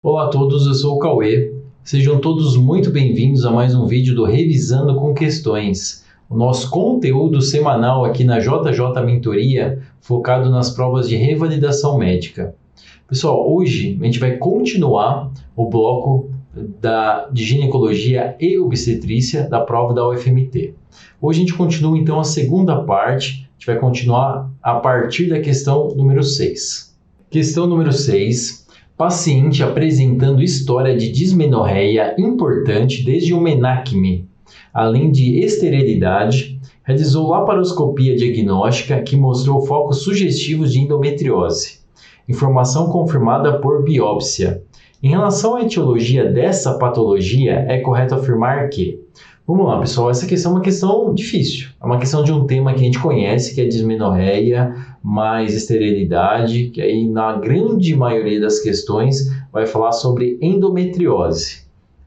Olá a todos, eu sou o Cauê. Sejam todos muito bem-vindos a mais um vídeo do Revisando com Questões, o nosso conteúdo semanal aqui na JJ Mentoria, focado nas provas de revalidação médica. Pessoal, hoje a gente vai continuar o bloco de ginecologia e obstetrícia da prova da UFMT. Hoje a gente continua então a segunda parte, a gente vai continuar a partir da questão número 6. Questão número 6. Paciente apresentando história de dismenorreia importante desde o menacme, além de esterilidade, realizou laparoscopia diagnóstica que mostrou focos sugestivos de endometriose. Informação confirmada por biópsia. Em relação à etiologia dessa patologia, é correto afirmar que... Vamos lá, pessoal, essa questão é uma questão difícil. É uma questão de um tema que a gente conhece, que é dismenorreia, mais esterilidade, que aí na grande maioria das questões vai falar sobre endometriose.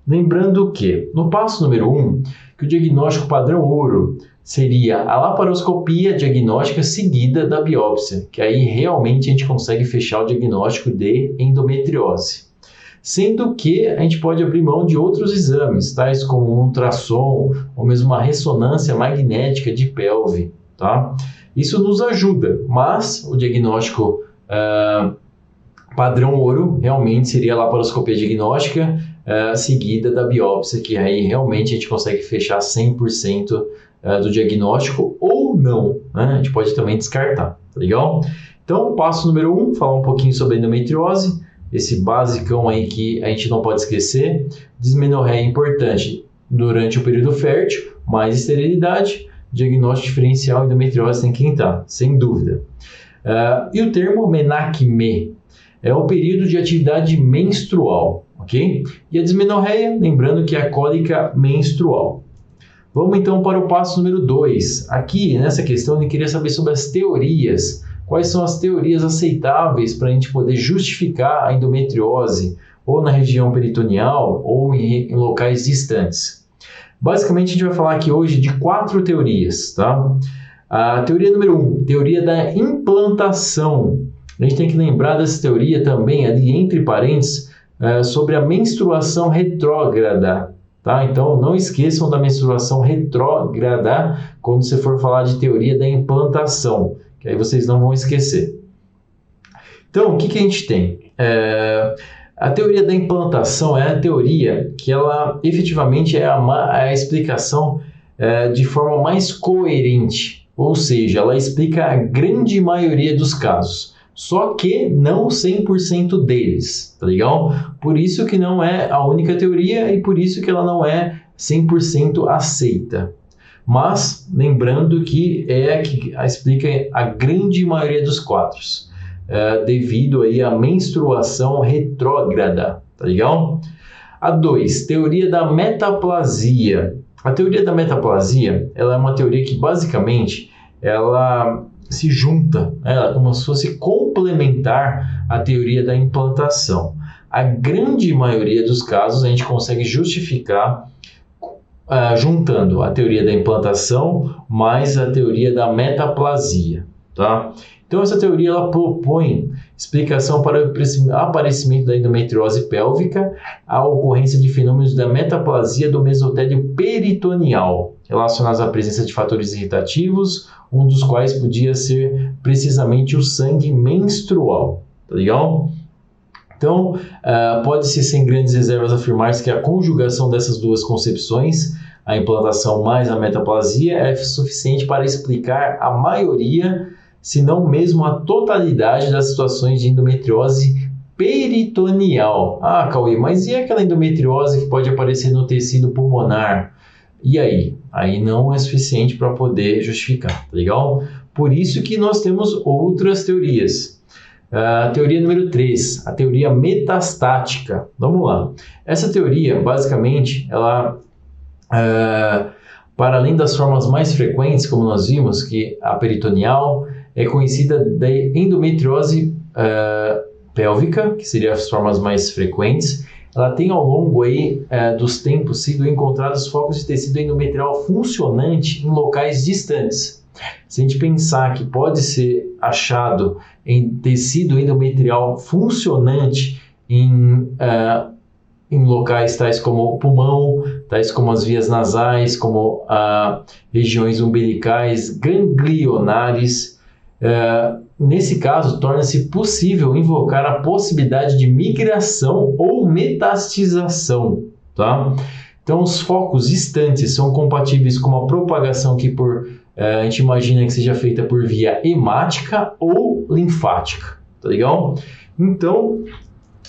Lembrando que, no passo número 1, que o diagnóstico padrão ouro seria a laparoscopia diagnóstica seguida da biópsia, que aí realmente a gente consegue fechar o diagnóstico de endometriose. Sendo que a gente pode abrir mão de outros exames, tais como um ultrassom ou mesmo uma ressonância magnética de pelve, tá? Isso nos ajuda, mas o diagnóstico padrão ouro realmente seria a laparoscopia diagnóstica seguida da biópsia, que aí realmente a gente consegue fechar 100% do diagnóstico ou não, né? A gente pode também descartar, tá legal? Então, passo número 1, falar um pouquinho sobre a endometriose. Esse basicão aí que a gente não pode esquecer. Dismenorreia é importante durante o período fértil, mais esterilidade, diagnóstico diferencial, endometriose tem que entrar, sem dúvida. E o termo menacme é o período de atividade menstrual, ok? E a dismenorreia, lembrando que é a cólica menstrual. Vamos então para o passo número 2. Aqui, nessa questão, eu queria saber sobre as teorias. Quais são as teorias aceitáveis para a gente poder justificar a endometriose ou na região peritoneal ou em locais distantes? Basicamente, a gente vai falar aqui hoje de 4 teorias, tá? A teoria número 1, teoria da implantação. A gente tem que lembrar dessa teoria também, ali entre parênteses, sobre a menstruação retrógrada, tá? Então, não esqueçam da menstruação retrógrada quando você for falar de teoria da implantação, que aí vocês não vão esquecer. Então, o que a gente tem? A teoria da implantação é a teoria que ela efetivamente é a explicação de forma mais coerente, ou seja, ela explica a grande maioria dos casos, só que não 100% deles, tá legal? Por isso que não é a única teoria e por isso que ela não é 100% aceita. Mas, lembrando que é a que explica a grande maioria dos quadros, devido aí à menstruação retrógrada, tá legal? A 2, teoria da metaplasia. A teoria da metaplasia, ela é uma teoria que basicamente, ela se junta, ela é como se fosse complementar à teoria da implantação. A grande maioria dos casos a gente consegue justificar juntando a teoria da implantação mais a teoria da metaplasia, tá? Então, essa teoria ela propõe explicação para o aparecimento da endometriose pélvica, a ocorrência de fenômenos da metaplasia do mesotélio peritoneal, relacionados à presença de fatores irritativos, um dos quais podia ser precisamente o sangue menstrual, tá legal? Então, pode-se sem grandes reservas afirmar-se que a conjugação dessas duas concepções, a implantação mais a metaplasia, é suficiente para explicar a maioria, se não mesmo a totalidade das situações de endometriose peritoneal. Ah, Cauê, mas e aquela endometriose que pode aparecer no tecido pulmonar? E aí? Aí não é suficiente para poder justificar, tá legal? Por isso que nós temos outras teorias. A teoria número 3, a teoria metastática. Vamos lá. Essa teoria, basicamente, ela, para além das formas mais frequentes, como nós vimos, que a peritoneal é conhecida da endometriose pélvica, que seria as formas mais frequentes, ela tem ao longo aí, dos tempos sido encontrados focos de tecido endometrial funcionante em locais distantes. Se a gente pensar que pode ser achado em tecido endometrial funcionante em locais tais como o pulmão, tais como as vias nasais, como regiões umbilicais, ganglionares. Nesse caso, torna-se possível invocar a possibilidade de migração ou metastização, tá? Então, os focos distantes são compatíveis com uma propagação que a gente imagina que seja feita por via hemática ou linfática, tá legal? Então,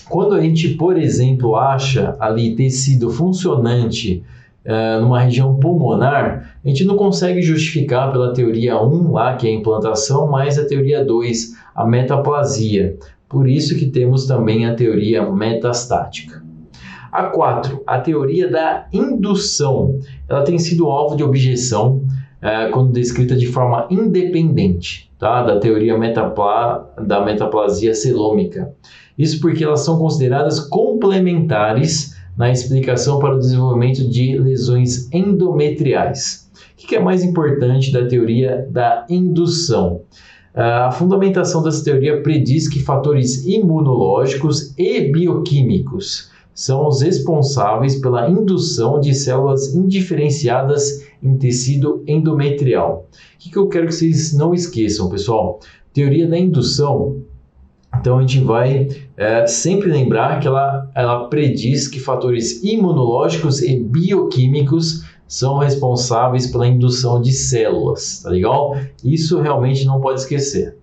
quando a gente, por exemplo, acha ali tecido funcionante numa região pulmonar, a gente não consegue justificar pela teoria 1 lá, que é a implantação, mas a teoria 2, a metaplasia. Por isso que temos também a teoria metastática. A 4, a teoria da indução. Ela tem sido alvo de objeção quando descrita de forma independente, tá? Da teoria da metaplasia celômica. Isso porque elas são consideradas complementares na explicação para o desenvolvimento de lesões endometriais. O que é mais importante da teoria da indução? A fundamentação dessa teoria prediz que fatores imunológicos e bioquímicos são os responsáveis pela indução de células indiferenciadas em tecido endometrial. O que eu quero que vocês não esqueçam, pessoal? Teoria da indução. Então, a gente vai sempre lembrar que ela prediz que fatores imunológicos e bioquímicos são responsáveis pela indução de células, tá legal? Isso realmente não pode esquecer.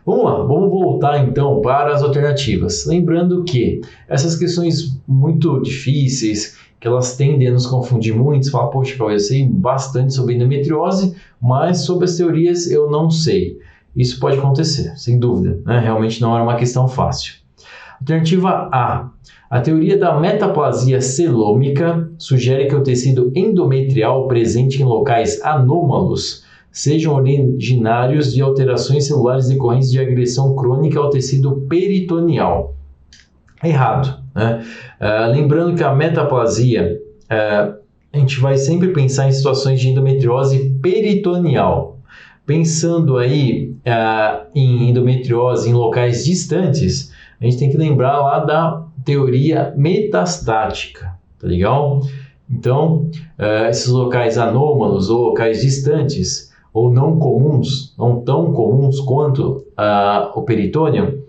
Vamos lá, vamos voltar então para as alternativas. Lembrando que essas questões muito difíceis, que elas tendem a nos confundir muito, você fala, poxa, eu sei bastante sobre endometriose, mas sobre as teorias eu não sei. Isso pode acontecer, sem dúvida, né? Realmente não era uma questão fácil. Alternativa A. A teoria da metaplasia celômica sugere que o tecido endometrial presente em locais anômalos sejam originários de alterações celulares decorrentes de agressão crônica ao tecido peritoneal. Errado, né? Lembrando que a metaplasia, a gente vai sempre pensar em situações de endometriose peritoneal. Pensando aí em endometriose em locais distantes, a gente tem que lembrar lá da teoria metastática, tá legal? Então, esses locais anômalos ou locais distantes ou não comuns, não tão comuns quanto o peritônio,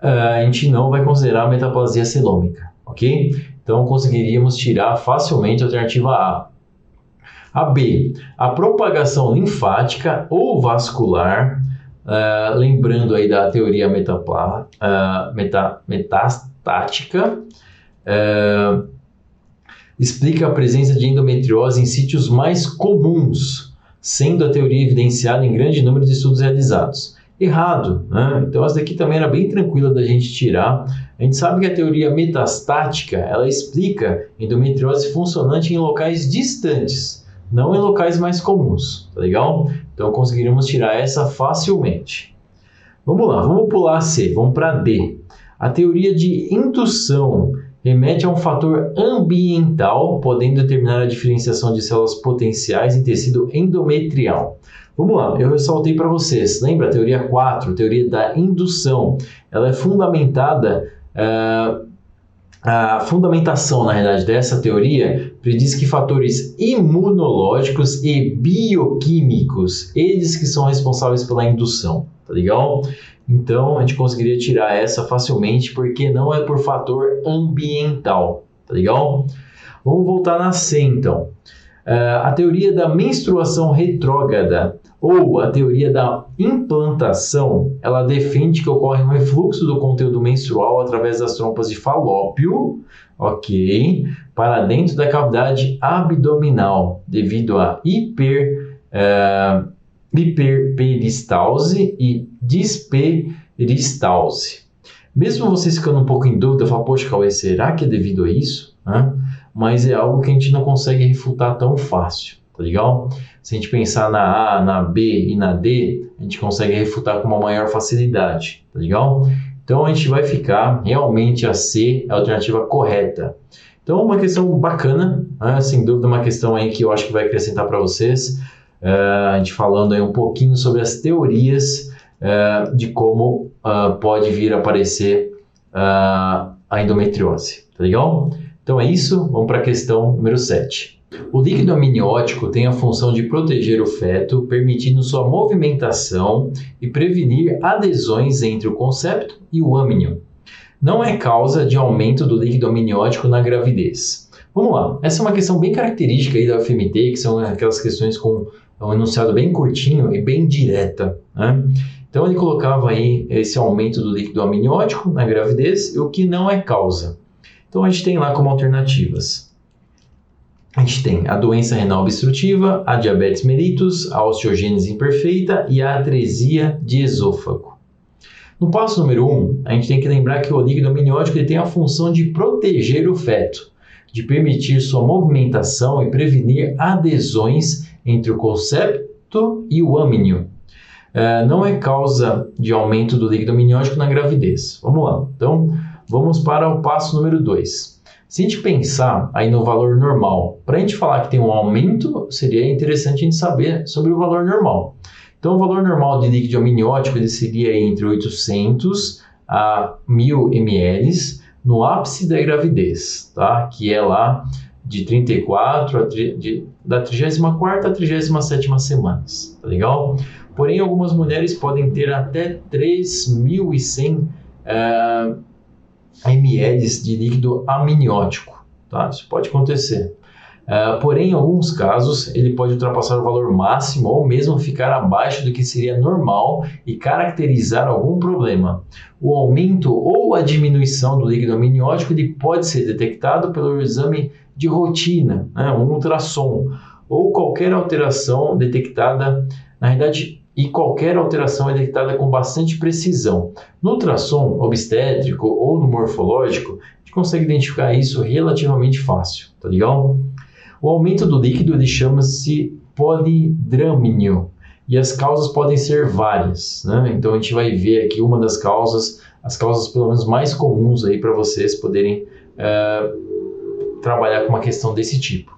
a gente não vai considerar a metaplasia celômica, ok? Então, conseguiríamos tirar facilmente a alternativa A. A B, a propagação linfática ou vascular, lembrando aí da teoria metastática, explica a presença de endometriose em sítios mais comuns, sendo a teoria evidenciada em grande número de estudos realizados. Errado, né? Então essa daqui também era bem tranquila da gente tirar. A gente sabe que a teoria metastática, ela explica endometriose funcionante em locais distantes, não em locais mais comuns, tá legal? Então conseguiríamos tirar essa facilmente. Vamos lá, vamos pular a C, vamos para D. A teoria de indução remete a um fator ambiental, podendo determinar a diferenciação de células potenciais em tecido endometrial. Vamos lá, eu ressaltei para vocês, lembra a teoria 4, teoria da indução, ela é fundamentada, a fundamentação, na realidade, dessa teoria prediz que fatores imunológicos e bioquímicos, eles que são responsáveis pela indução, tá legal? Então, a gente conseguiria tirar essa facilmente, porque não é por fator ambiental, tá legal? Vamos voltar na C, então. A teoria da menstruação retrógrada, ou a teoria da implantação, ela defende que ocorre um refluxo do conteúdo menstrual através das trompas de Falópio, ok, para dentro da cavidade abdominal, devido a hiperperistalse e disperistalse. Mesmo vocês ficando um pouco em dúvida, falam, poxa, Cauê, será que é devido a isso? Mas é algo que a gente não consegue refutar tão fácil, tá legal? Se a gente pensar na A, na B e na D, a gente consegue refutar com uma maior facilidade, tá legal? Então a gente vai ficar, realmente a C é a alternativa correta. Então uma questão bacana, né? Sem dúvida uma questão aí que eu acho que vai acrescentar para vocês, a gente falando aí um pouquinho sobre as teorias de como pode vir a aparecer a endometriose, tá legal? Então é isso, vamos para a questão número 7. O líquido amniótico tem a função de proteger o feto, permitindo sua movimentação e prevenir adesões entre o concepto e o âmnio. Não é causa de aumento do líquido amniótico na gravidez. Vamos lá, essa é uma questão bem característica aí da UFMT, que são aquelas questões com um enunciado bem curtinho e bem direta, né? Então ele colocava aí esse aumento do líquido amniótico na gravidez e o que não é causa. Então a gente tem lá como alternativas. A gente tem a doença renal obstrutiva, a diabetes mellitus, a osteogênese imperfeita e a atresia de esôfago. No passo número 1, a gente tem que lembrar que o líquido amniótico ele tem a função de proteger o feto, de permitir sua movimentação e prevenir adesões entre o concepto e o âmnio. Não é causa de aumento do líquido amniótico na gravidez. Vamos lá. Então, vamos para o passo número 2. Se a gente pensar aí no valor normal, para a gente falar que tem um aumento, seria interessante a gente saber sobre o valor normal. Então, o valor normal de líquido amniótico ele seria entre 800 a 1000 ml no ápice da gravidez, tá? Que é lá de 34 da 34ª à 37ª semanas, tá legal? Porém, algumas mulheres podem ter até 3.100 ml de líquido amniótico, tá? Isso pode acontecer. Porém, em alguns casos, ele pode ultrapassar o valor máximo ou mesmo ficar abaixo do que seria normal e caracterizar algum problema. O aumento ou a diminuição do líquido amniótico ele pode ser detectado pelo exame de rotina, né, um ultrassom, ou qualquer alteração detectada, na realidade, e qualquer alteração é detectada com bastante precisão. No ultrassom obstétrico ou no morfológico, a gente consegue identificar isso relativamente fácil, tá legal? O aumento do líquido ele chama-se polidrâmnio e as causas podem ser várias, né? Então a gente vai ver aqui uma das causas, as causas pelo menos mais comuns aí para vocês poderem trabalhar com uma questão desse tipo.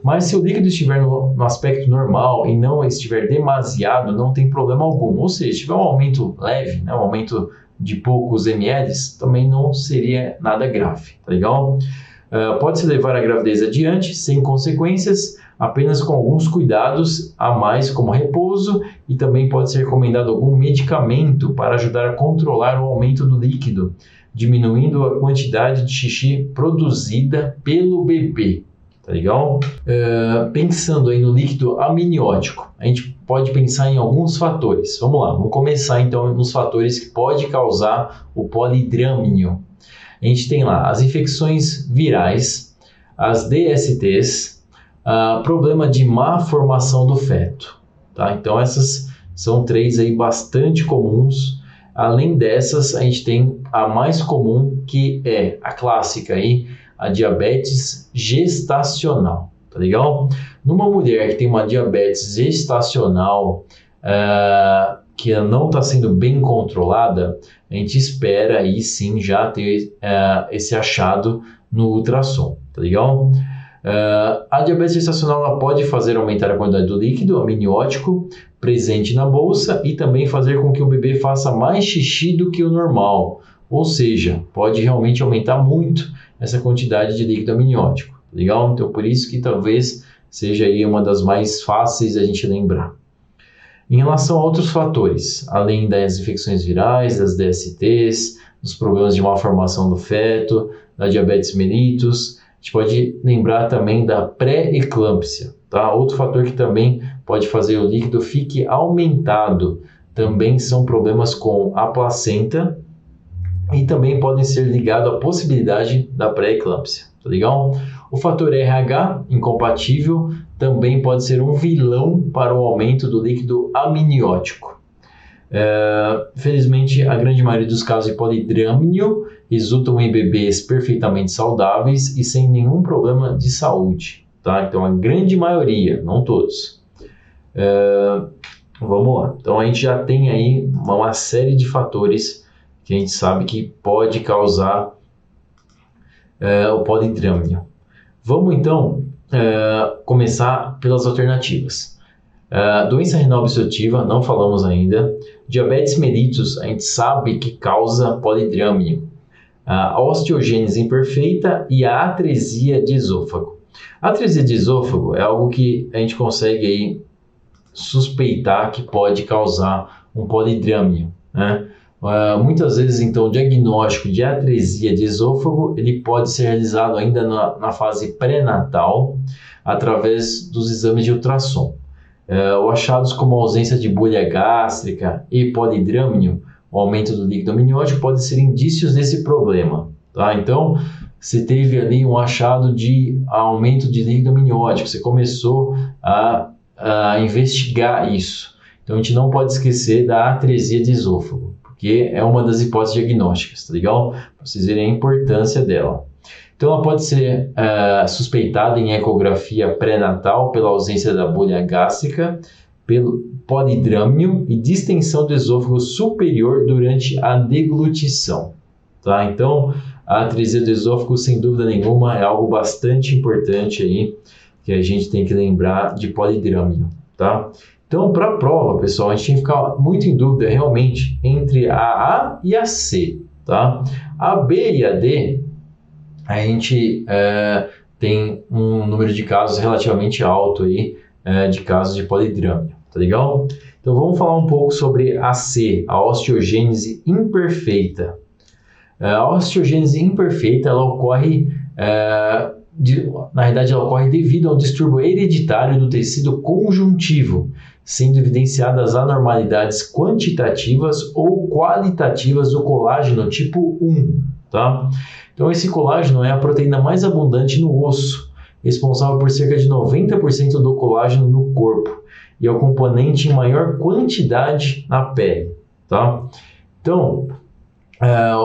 Mas se o líquido estiver no aspecto normal e não estiver demasiado, não tem problema algum. Ou seja, se tiver um aumento leve, né, um aumento de poucos ml, também não seria nada grave, tá legal? Pode-se levar a gravidez adiante sem consequências, apenas com alguns cuidados a mais, como repouso, e também pode ser recomendado algum medicamento para ajudar a controlar o aumento do líquido, diminuindo a quantidade de xixi produzida pelo bebê. Tá legal? Pensando aí no líquido amniótico, a gente pode pensar em alguns fatores. Vamos lá, vamos começar então nos fatores que pode causar o polidrâmnio. A gente tem lá as infecções virais, as DSTs, problema de má formação do feto. Tá? Então essas são 3 aí bastante comuns. Além dessas, a gente tem a mais comum, que é a clássica aí, a diabetes gestacional, tá legal? Numa mulher que tem uma diabetes gestacional que não está sendo bem controlada, a gente espera aí sim já ter esse achado no ultrassom, tá legal? A diabetes gestacional ela pode fazer aumentar a quantidade do líquido amniótico presente na bolsa e também fazer com que o bebê faça mais xixi do que o normal, ou seja, pode realmente aumentar muito essa quantidade de líquido amniótico, legal? Então, por isso que talvez seja aí uma das mais fáceis a gente lembrar. Em relação a outros fatores, além das infecções virais, das DSTs, dos problemas de malformação do feto, da diabetes mellitus, a gente pode lembrar também da pré-eclâmpsia, tá? Outro fator que também pode fazer o líquido fique aumentado, também são problemas com a placenta, e também podem ser ligados à possibilidade da pré-eclâmpsia, tá legal? O fator RH, incompatível, também pode ser um vilão para o aumento do líquido amniótico. Felizmente, a grande maioria dos casos de polidrâmnio resultam em bebês perfeitamente saudáveis e sem nenhum problema de saúde, tá? Então, a grande maioria, não todos. Vamos lá. Então, a gente já tem aí uma série de fatores que a gente sabe que pode causar o polidrâmnio. Vamos então começar pelas alternativas. Doença renal obstrutiva, não falamos ainda. Diabetes mellitus, a gente sabe que causa polidrâmio. a osteogênese imperfeita e a atresia de esôfago. A atresia de esôfago é algo que a gente consegue aí suspeitar que pode causar um polidrâmio, né? Muitas vezes, então, o diagnóstico de atresia de esôfago ele pode ser realizado ainda na fase pré-natal através dos exames de ultrassom. Os achados como a ausência de bolha gástrica e polidrâmio, o aumento do líquido amniótico, podem ser indícios desse problema, tá? Então, você teve ali um achado de aumento de líquido amniótico, você começou a investigar isso. Então, a gente não pode esquecer da atresia de esôfago, porque é uma das hipóteses diagnósticas, tá legal? Para vocês verem a importância dela. Então, ela pode ser suspeitada em ecografia pré-natal pela ausência da bolha gástrica, pelo polidrâmio e distensão do esôfago superior durante a deglutição, tá? Então, a atresia do esôfago, sem dúvida nenhuma, é algo bastante importante aí, que a gente tem que lembrar de polidrâmio, tá? Então, para a prova, pessoal, a gente tem que ficar muito em dúvida realmente entre a A e a C, tá? A B e a D, a gente tem um número de casos relativamente alto aí, de casos de polidrâmio, tá legal? Então, vamos falar um pouco sobre a C, a osteogênese imperfeita. A osteogênese imperfeita, ela ocorre, na realidade, ela ocorre devido ao distúrbio hereditário do tecido conjuntivo, sendo evidenciadas anormalidades quantitativas ou qualitativas do colágeno tipo 1, tá? Então, esse colágeno é a proteína mais abundante no osso, responsável por cerca de 90% do colágeno no corpo, e é o componente em maior quantidade na pele, tá? Então,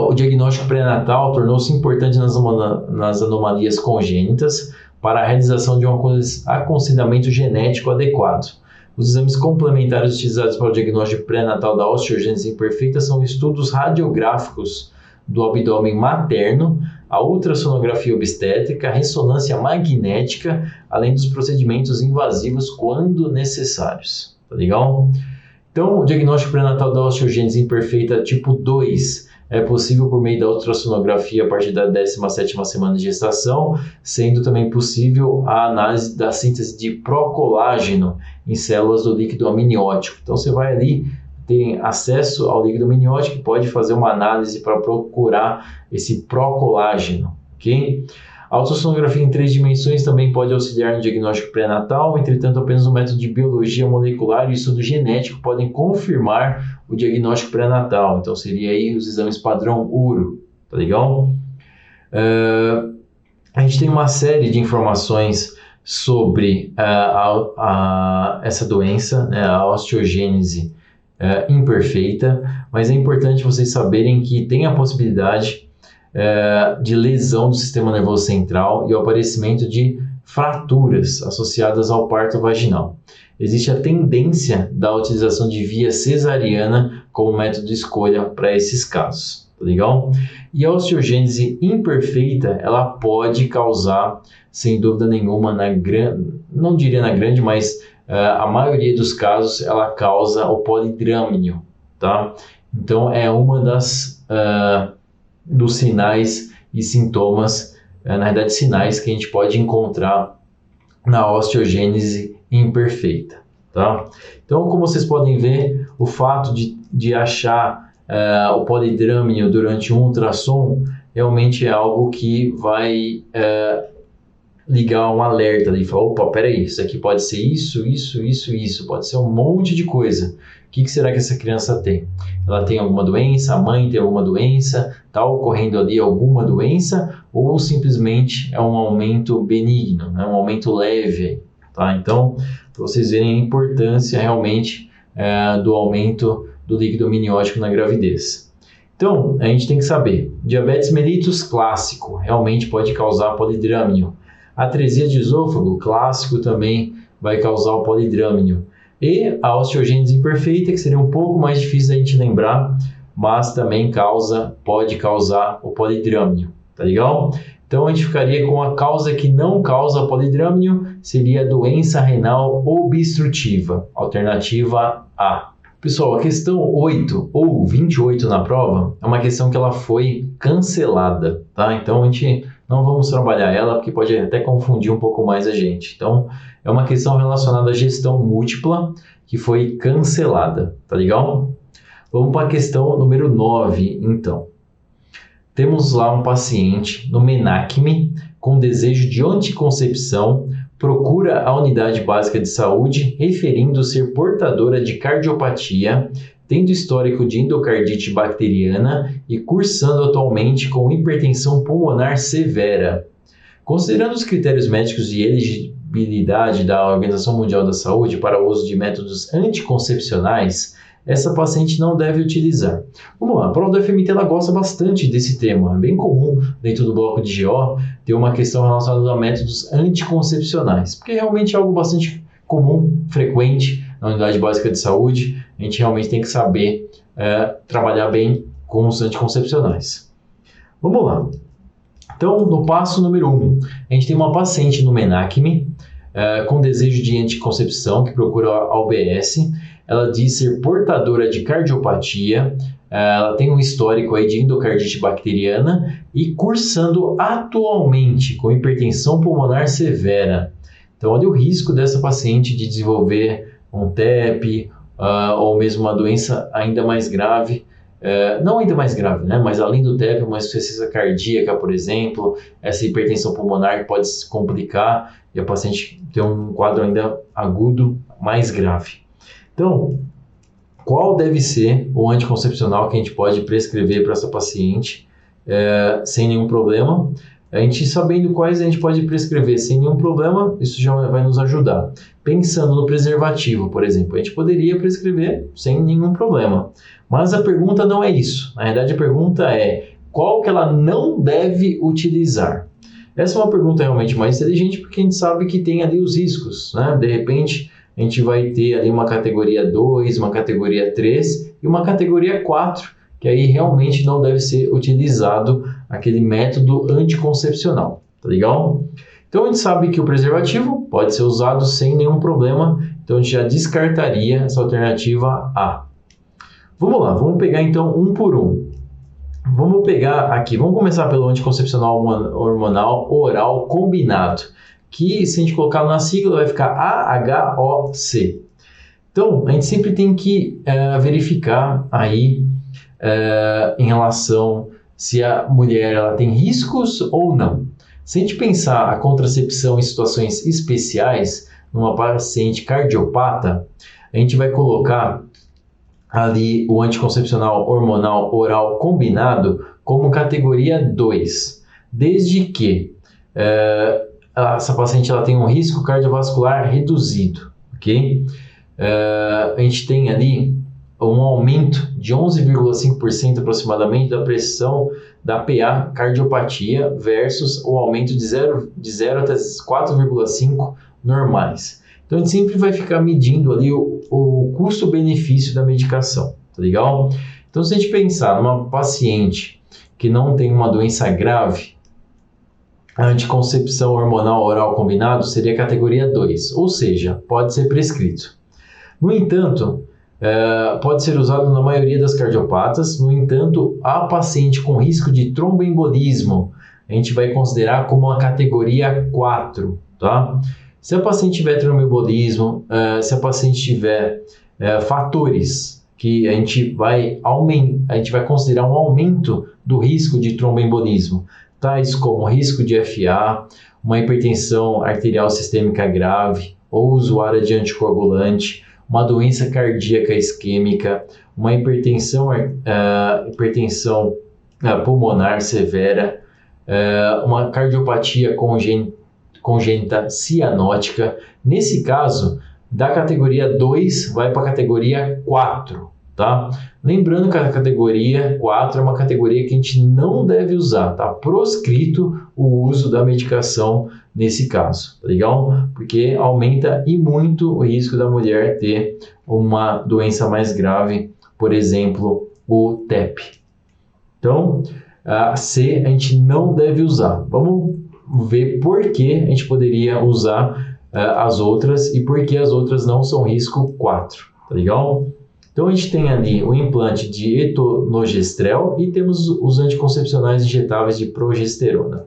o diagnóstico pré-natal tornou-se importante nas anomalias congênitas para a realização de um aconselhamento genético adequado. Os exames complementares utilizados para o diagnóstico pré-natal da osteogênese imperfeita são estudos radiográficos do abdômen materno, a ultrassonografia obstétrica, a ressonância magnética, além dos procedimentos invasivos quando necessários. Tá legal? Então, o diagnóstico pré-natal da osteogênese imperfeita tipo 2 é possível por meio da ultrassonografia a partir da 17ª semana de gestação, sendo também possível a análise da síntese de procolágeno em células do líquido amniótico. Então, você vai ali, tem acesso ao líquido amniótico e pode fazer uma análise para procurar esse procolágeno, ok? A ultrassonografia em 3 dimensões também pode auxiliar no diagnóstico pré-natal, entretanto, apenas o método de biologia molecular e estudo genético podem confirmar o diagnóstico pré-natal. Então, seria aí os exames padrão ouro, tá legal? A gente tem uma série de informações sobre essa doença, né, a osteogênese imperfeita, mas é importante vocês saberem que tem a possibilidade de lesão do sistema nervoso central e o aparecimento de fraturas associadas ao parto vaginal. Existe a tendência da utilização de via cesariana como método de escolha para esses casos, tá legal? E a osteogênese imperfeita, ela pode causar, sem dúvida nenhuma, não diria na grande, mas a maioria dos casos, ela causa o polidrâmio, tá? Então, é uma dos sinais e sintomas, na verdade, sinais que a gente pode encontrar na osteogênese imperfeita, tá? Então, como vocês podem ver, o fato de achar o polidrâmio durante um ultrassom realmente é algo que vai ligar um alerta e falar, opa, peraí, isso aqui pode ser isso, pode ser um monte de coisa. O que será que essa criança tem? Ela tem alguma doença? A mãe tem alguma doença? Está ocorrendo ali alguma doença? Ou simplesmente é um aumento benigno, né? Um aumento leve, tá? Então, para vocês verem a importância realmente do aumento do líquido amniótico na gravidez. Então, a gente tem que saber, diabetes mellitus clássico realmente pode causar polidrâmio. Atresia de esôfago clássico também vai causar o polidrâmio. E a osteogênese imperfeita, que seria um pouco mais difícil da gente lembrar, mas também pode causar o polidrâmio, tá legal? Então a gente ficaria com a causa que não causa polidrâmio, seria a doença renal obstrutiva, alternativa A, Pessoal, a questão 8 ou 28 na prova é uma questão que ela foi cancelada, tá? Então a gente não vamos trabalhar ela porque pode até confundir um pouco mais a gente. Então é uma questão relacionada à gestão múltipla que foi cancelada, tá legal? Vamos para a questão número 9, então. Temos lá um paciente no MENACME com desejo de anticoncepção, procura a unidade básica de saúde referindo ser portadora de cardiopatia, tendo histórico de endocardite bacteriana e cursando atualmente com hipertensão pulmonar severa. Considerando os critérios médicos de elegibilidade da Organização Mundial da Saúde para o uso de métodos anticoncepcionais, essa paciente não deve utilizar. Vamos lá, a prova do FMT ela gosta bastante desse tema. É bem comum dentro do bloco de GO ter uma questão relacionada a métodos anticoncepcionais, porque realmente é algo bastante comum, frequente na unidade básica de saúde. A gente realmente tem que saber trabalhar bem com os anticoncepcionais. Vamos lá. Então, no passo número 1, a gente tem uma paciente no MENACME com desejo de anticoncepção que procura a UBS. Ela diz ser portadora de cardiopatia, ela tem um histórico aí de endocardite bacteriana e cursando atualmente com hipertensão pulmonar severa. Então, olha o risco dessa paciente de desenvolver um TEP ou mesmo uma doença ainda mais grave. Não ainda mais grave, né? Mas além do TEP, uma insuficiência cardíaca, por exemplo, essa hipertensão pulmonar pode se complicar e a paciente ter um quadro ainda agudo mais grave. Então, qual deve ser o anticoncepcional que a gente pode prescrever para essa paciente sem nenhum problema? A gente sabendo quais a gente pode prescrever sem nenhum problema, isso já vai nos ajudar. Pensando no preservativo, por exemplo, a gente poderia prescrever sem nenhum problema. Mas a pergunta não é isso. Na verdade, a pergunta é qual que ela não deve utilizar? Essa é uma pergunta realmente mais inteligente porque a gente sabe que tem ali os riscos, né? De repente, a gente vai ter ali uma categoria 2, uma categoria 3 e uma categoria 4, que aí realmente não deve ser utilizado aquele método anticoncepcional, tá legal? Então a gente sabe que o preservativo pode ser usado sem nenhum problema, então a gente já descartaria essa alternativa A. Vamos lá, vamos pegar então um por um. Vamos pegar aqui, vamos começar pelo anticoncepcional hormonal oral combinado, que se a gente colocar na sigla vai ficar AHOC. Então, a gente sempre tem que verificar aí em relação se a mulher ela tem riscos ou não. Se a gente pensar a contracepção em situações especiais, numa paciente cardiopata, a gente vai colocar ali o anticoncepcional hormonal oral combinado como categoria 2, desde que essa paciente ela tem um risco cardiovascular reduzido, ok? A gente tem ali um aumento de 11,5% aproximadamente da pressão da PA cardiopatia versus o aumento de 0 até 4,5 normais. Então a gente sempre vai ficar medindo ali o custo-benefício da medicação, tá legal? Então se a gente pensar numa paciente que não tem uma doença grave, a anticoncepção hormonal oral combinado seria categoria 2, ou seja, pode ser prescrito. No entanto, pode ser usado na maioria das cardiopatas. No entanto, a paciente com risco de tromboembolismo, a gente vai considerar como uma categoria 4, tá? Se a paciente tiver tromboembolismo, se a paciente tiver fatores que a gente vai considerar um aumento do risco de tromboembolismo, tais como risco de FA, uma hipertensão arterial sistêmica grave ou usuária de anticoagulante, uma doença cardíaca isquêmica, uma hipertensão pulmonar severa, uma cardiopatia congênita cianótica. Nesse caso, da categoria 2 vai para a categoria 4, tá? Lembrando que a categoria 4 é uma categoria que a gente não deve usar, tá? Proscrito o uso da medicação nesse caso, tá legal? Porque aumenta e muito o risco da mulher ter uma doença mais grave, por exemplo, o TEP. Então, a C a gente não deve usar. Vamos ver por que a gente poderia usar as outras e por que as outras não são risco 4, tá legal? Então, a gente tem ali o implante de etonogestrel e temos os anticoncepcionais injetáveis de progesterona.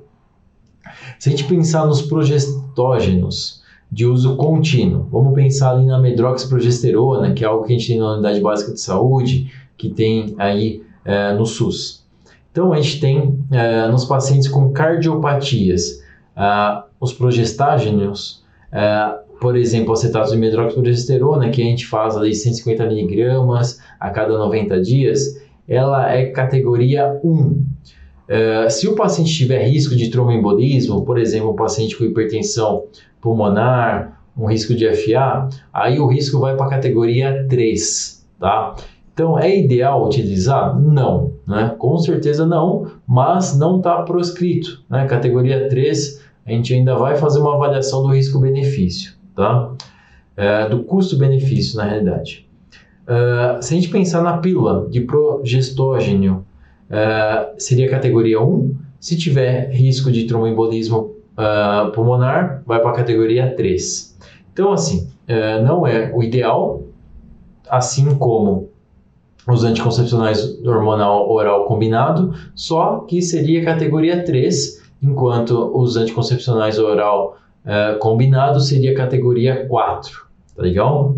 Se a gente pensar nos progestógenos de uso contínuo, vamos pensar ali na medroxiprogesterona, que é algo que a gente tem na unidade básica de saúde, que tem aí no SUS. Então, a gente tem nos pacientes com cardiopatias, os progestágenos, por exemplo, acetato de medroxiprogesterona, que a gente faz ali 150 mg a cada 90 dias, ela é categoria 1. Se o paciente tiver risco de tromboembolismo, por exemplo, um paciente com hipertensão pulmonar, um risco de FA, aí o risco vai para a categoria 3, tá? Então, é ideal utilizar? Não, né? Com certeza não, mas não está proscrito, né? Categoria 3, a gente ainda vai fazer uma avaliação do risco-benefício, tá? Do custo-benefício, na realidade. Se a gente pensar na pílula de progestógeno, seria categoria 1. Se tiver risco de tromboembolismo pulmonar, vai para a categoria 3. Então, assim, não é o ideal, assim como os anticoncepcionais hormonal oral combinado, só que seria categoria 3, enquanto os anticoncepcionais oral combinado seria categoria 4, tá legal?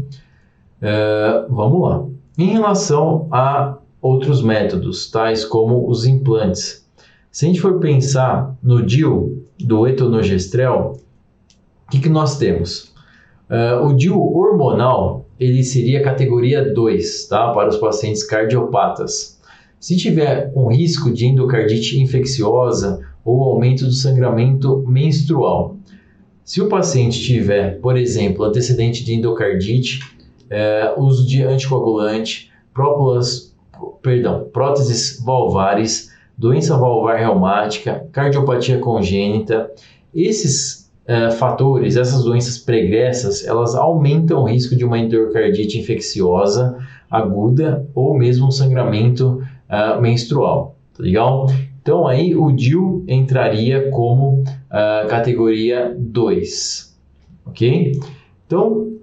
Vamos lá. Em relação a outros métodos, tais como os implantes, se a gente for pensar no DIU do etonogestrel, o que nós temos? O DIU hormonal, ele seria categoria 2, tá? Para os pacientes cardiopatas. Se tiver um risco de endocardite infecciosa ou aumento do sangramento menstrual, se o paciente tiver, por exemplo, antecedente de endocardite, uso de anticoagulante, próteses valvares, doença valvar reumática, cardiopatia congênita, esses fatores, essas doenças pregressas, elas aumentam o risco de uma endocardite infecciosa aguda ou mesmo um sangramento menstrual, tá legal? Então aí o DIU entraria como categoria 2, ok? Então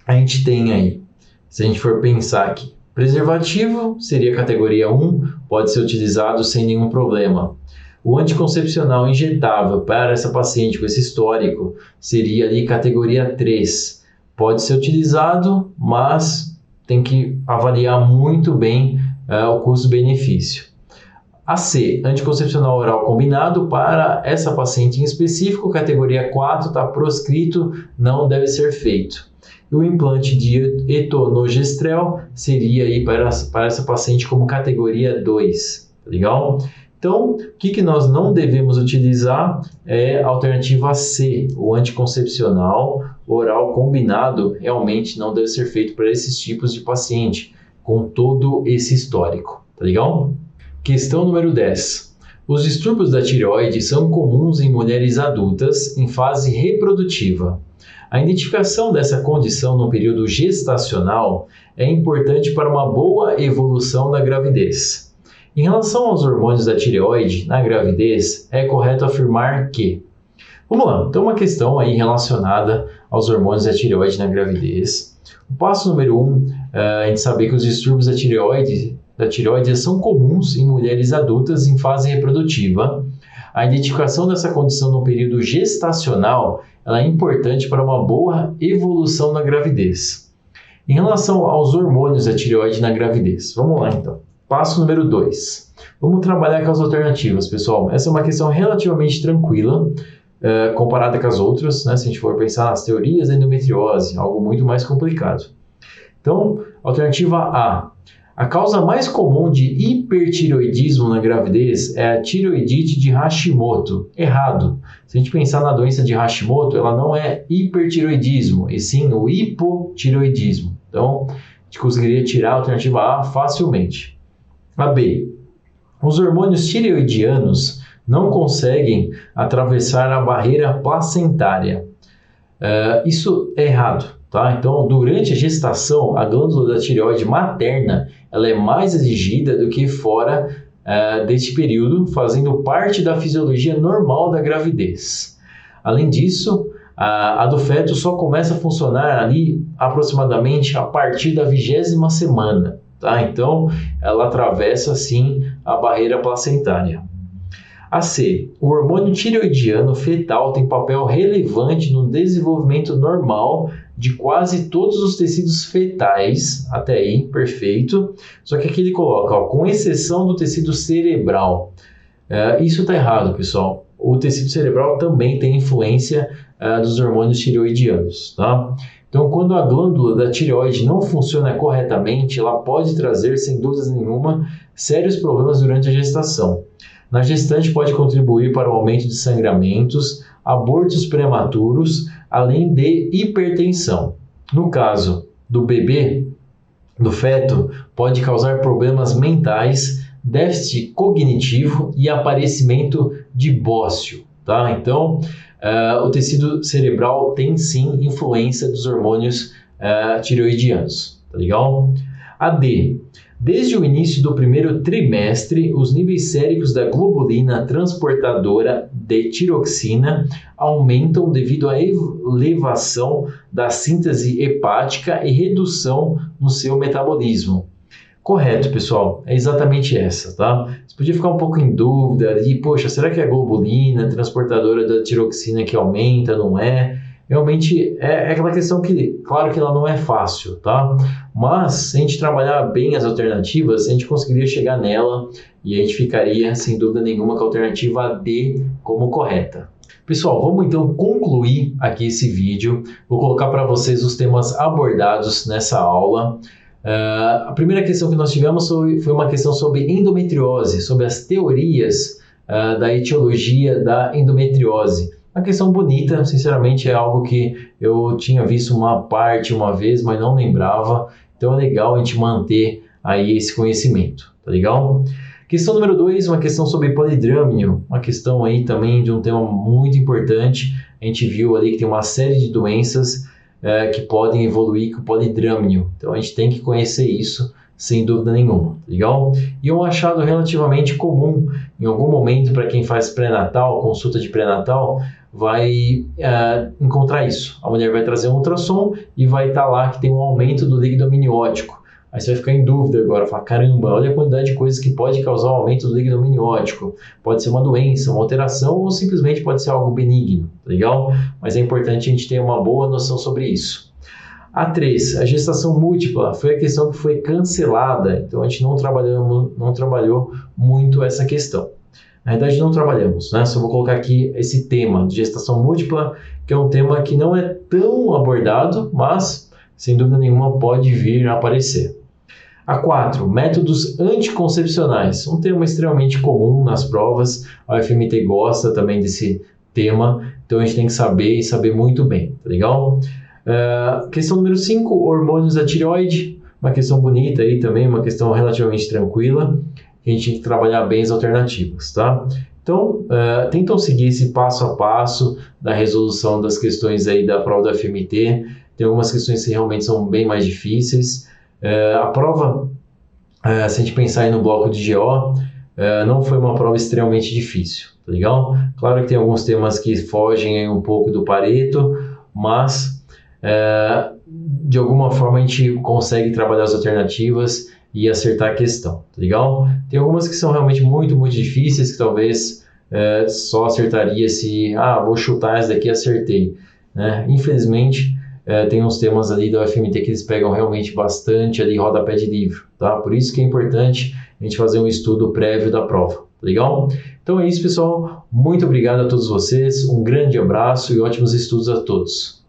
a gente tem aí, se a gente for pensar aqui, preservativo seria categoria 1, pode ser utilizado sem nenhum problema. O anticoncepcional injetável para essa paciente com esse histórico seria ali categoria 3. Pode ser utilizado, mas tem que avaliar muito bem o custo-benefício. AC, anticoncepcional oral combinado, para essa paciente em específico, categoria 4, está proscrito, não deve ser feito. E o implante de etonogestrel seria aí para essa paciente como categoria 2, tá legal? Então, o que nós não devemos utilizar é a alternativa C, o anticoncepcional oral combinado, realmente não deve ser feito para esses tipos de paciente, com todo esse histórico, tá legal? Questão número 10. Os distúrbios da tireoide são comuns em mulheres adultas em fase reprodutiva. A identificação dessa condição no período gestacional é importante para uma boa evolução da gravidez. Em relação aos hormônios da tireoide na gravidez, é correto afirmar que... Vamos lá, então uma questão aí relacionada aos hormônios da tireoide na gravidez. O passo número 1, a gente saber que os distúrbios da tireoide são comuns em mulheres adultas em fase reprodutiva. A identificação dessa condição no período gestacional ela é importante para uma boa evolução na gravidez. Em relação aos hormônios da tireoide na gravidez, vamos lá então. Passo número 2. Vamos trabalhar com as alternativas, pessoal. Essa é uma questão relativamente tranquila, comparada com as outras, né? Se a gente for pensar nas teorias da endometriose, algo muito mais complicado. Então, alternativa A. A causa mais comum de hipertireoidismo na gravidez é a tireoidite de Hashimoto. Errado. Se a gente pensar na doença de Hashimoto, ela não é hipertireoidismo, e sim o hipotireoidismo. Então, a gente conseguiria tirar a alternativa A facilmente. A B. Os hormônios tireoidianos não conseguem atravessar a barreira placentária. Isso é errado, tá? Então, durante a gestação, a glândula da tireoide materna ela é mais exigida do que fora deste período, fazendo parte da fisiologia normal da gravidez. Além disso, A do feto só começa a funcionar ali aproximadamente a partir da 20ª semana, tá? Então, ela atravessa, sim, a barreira placentária. A C. O hormônio tireoidiano fetal tem papel relevante no desenvolvimento normal de quase todos os tecidos fetais, até aí, perfeito. Só que aqui ele coloca, ó, com exceção do tecido cerebral. Isso está errado, pessoal. O tecido cerebral também tem influência dos hormônios tireoidianos, tá? Então, quando a glândula da tireoide não funciona corretamente, ela pode trazer, sem dúvida nenhuma, sérios problemas durante a gestação. Na gestante pode contribuir para o aumento de sangramentos, abortos prematuros, além de hipertensão. No caso do bebê, do feto, pode causar problemas mentais, déficit cognitivo e aparecimento de bócio, tá? Então, o tecido cerebral tem sim influência dos hormônios tireoidianos, tá legal? A D. Desde o início do primeiro trimestre, os níveis séricos da globulina transportadora de tiroxina aumentam devido à elevação da síntese hepática e redução no seu metabolismo. Correto, pessoal, é exatamente essa, tá? Você podia ficar um pouco em dúvida ali, poxa, será que é a globulina transportadora da tiroxina que aumenta, não é? Realmente é aquela questão que, claro que ela não é fácil, tá? Mas se a gente trabalhar bem as alternativas, a gente conseguiria chegar nela e a gente ficaria, sem dúvida nenhuma, com a alternativa D como correta. Pessoal, vamos então concluir aqui esse vídeo. Vou colocar para vocês os temas abordados nessa aula. A primeira questão que nós tivemos foi uma questão sobre endometriose, sobre as teorias da etiologia da endometriose. Uma questão bonita, sinceramente é algo que eu tinha visto uma parte uma vez, mas não lembrava. Então é legal a gente manter aí esse conhecimento, tá legal? Questão número 2, uma questão sobre polidrâmino, uma questão aí também de um tema muito importante. A gente viu ali que tem uma série de doenças que podem evoluir com polidrâmino. Então a gente tem que conhecer isso sem dúvida nenhuma, legal? E um achado relativamente comum, em algum momento para quem faz pré-natal, consulta de pré-natal, vai encontrar isso. A mulher vai trazer um ultrassom e vai estar lá que tem um aumento do líquido amniótico. Aí você vai ficar em dúvida agora, falar, caramba, olha a quantidade de coisas que pode causar o aumento do líquido amniótico. Pode ser uma doença, uma alteração ou simplesmente pode ser algo benigno, legal? Mas é importante a gente ter uma boa noção sobre isso. A 3, a gestação múltipla, foi a questão que foi cancelada, então a gente não trabalhou muito essa questão. Na verdade, não trabalhamos, né? Só vou colocar aqui esse tema de gestação múltipla, que é um tema que não é tão abordado, mas, sem dúvida nenhuma, pode vir a aparecer. A 4, métodos anticoncepcionais, um tema extremamente comum nas provas, a UFMT gosta também desse tema, então a gente tem que saber e saber muito bem, tá legal? Questão número 5, hormônios da tireoide, uma questão bonita aí também, uma questão relativamente tranquila, que a gente tem que trabalhar bem as alternativas, tá? Então, tentam seguir esse passo a passo da resolução das questões aí da prova da FMT. Tem algumas questões que realmente são bem mais difíceis. A prova, se a gente pensar aí no bloco de GO, não foi uma prova extremamente difícil, tá legal? Claro que tem alguns temas que fogem aí um pouco do Pareto, mas de alguma forma a gente consegue trabalhar as alternativas e acertar a questão, tá legal? Tem algumas que são realmente muito, muito difíceis, que talvez só acertaria se, vou chutar essa daqui e acertei, né? Infelizmente, tem uns temas ali da UFMT que eles pegam realmente bastante ali rodapé de livro, tá? Por isso que é importante a gente fazer um estudo prévio da prova, tá legal? Então é isso, pessoal. Muito obrigado a todos vocês, um grande abraço e ótimos estudos a todos.